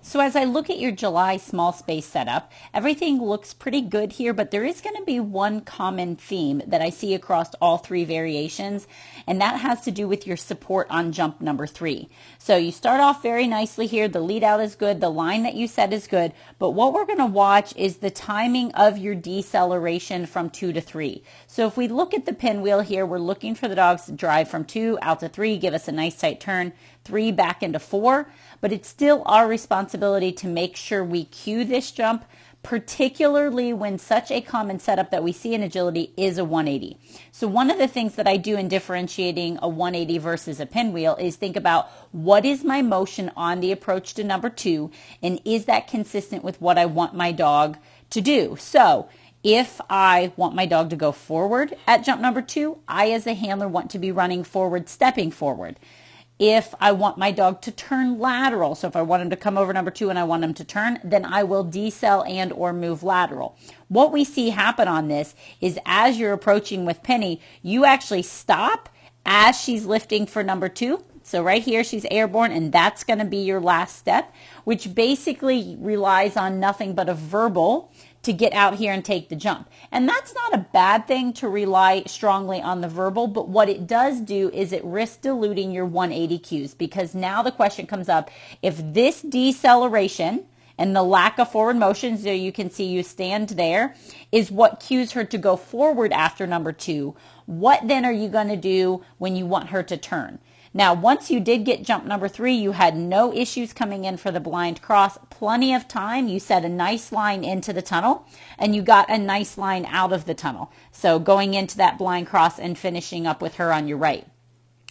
So as I look at your July small space setup, everything looks pretty good here, but there is going to be one common theme that I see across all three variations, and that has to do with your support on jump number 3. So you start off very nicely here. The lead out is good. The line that you set is good. But what we're going to watch is the timing of your deceleration from 2 to 3. So if we look at the pinwheel here, we're looking for the dogs to drive from 2 out to 3, give us a nice tight turn, 3 back into 4, but it's still our responsibility to make sure we cue this jump, particularly when such a common setup that we see in agility is a 180. So one of the things that I do in differentiating a 180 versus a pinwheel is think about what is my motion on the approach to number 2, and is that consistent with what I want my dog to do? So if I want my dog to go forward at jump number 2, I as a handler want to be running forward, stepping forward. If I want my dog to turn lateral, so if I want him to come over number 2 and I want him to turn, then I will decel and or move lateral. What we see happen on this is as you're approaching with Penny, you actually stop as she's lifting for number 2. So right here, she's airborne, and that's going to be your last step, which basically relies on nothing but a verbal to get out here and take the jump. And that's not a bad thing to rely strongly on the verbal, but what it does do is it risks diluting your 180 cues, because now the question comes up, if this deceleration and the lack of forward motion, so you can see you stand there, is what cues her to go forward after number 2, what then are you going to do when you want her to turn? Now, once you did get jump number 3, you had no issues coming in for the blind cross. Plenty of time. You set a nice line into the tunnel, and you got a nice line out of the tunnel. So going into that blind cross and finishing up with her on your right.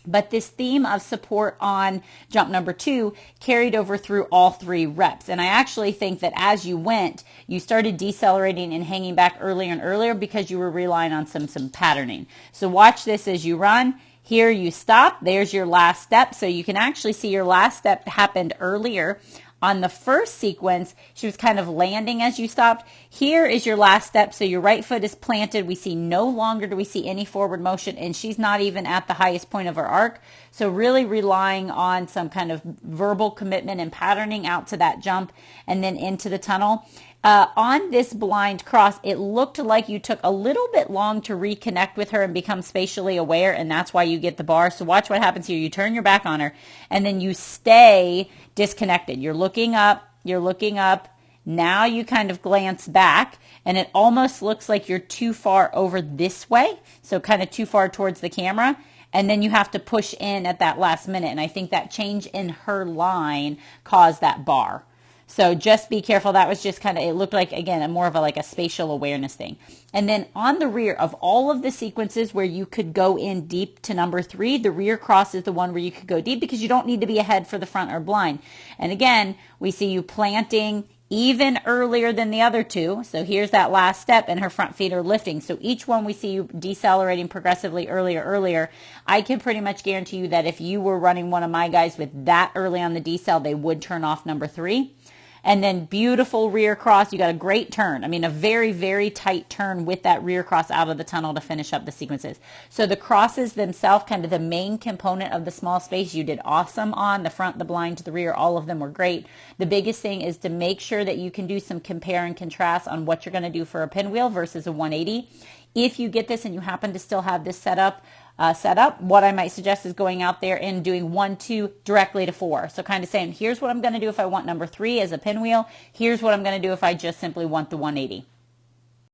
But this theme of support on jump number 2 carried over through all 3 reps. And I actually think that as you went, you started decelerating and hanging back earlier and earlier because you were relying on some patterning. So watch this as you run. Here you stop. There's your last step. So you can actually see your last step happened earlier. On the first sequence, she was kind of landing as you stopped. Here is your last step. So your right foot is planted. We see no longer do we see any forward motion, and she's not even at the highest point of her arc. So really relying on some kind of verbal commitment and patterning out to that jump and then into the tunnel. On this blind cross, it looked like you took a little bit long to reconnect with her and become spatially aware, and that's why you get the bar. So watch what happens here. You turn your back on her, and then you stay disconnected. You're looking up. Now you kind of glance back, and it almost looks like you're too far over this way, so kind of too far towards the camera. And then you have to push in at that last minute, and I think that change in her line caused that bar. So just be careful. That was just kind of, it looked like, again, more of a spatial awareness thing. And then on the rear of all of the sequences where you could go in deep to number 3, the rear cross is the one where you could go deep because you don't need to be ahead for the front or blind. And again, we see you planting even earlier than the other 2. So here's that last step, and her front feet are lifting. So each one we see you decelerating progressively earlier. I can pretty much guarantee you that if you were running one of my guys with that early on the decel, they would turn off number 3. And then beautiful rear cross. You got a great turn. I mean, a very, very tight turn with that rear cross out of the tunnel to finish up the sequences. So the crosses themselves, kind of the main component of the small space, you did awesome on. The front, the blind to the rear, all of them were great. The biggest thing is to make sure that you can do some compare and contrast on what you're going to do for a pinwheel versus a 180. If you get this and you happen to still have this set up, what I might suggest is going out there and doing 1, 2 directly to 4. So kind of saying, here's what I'm going to do if I want number 3 as a pinwheel. Here's what I'm going to do if I just simply want the 180.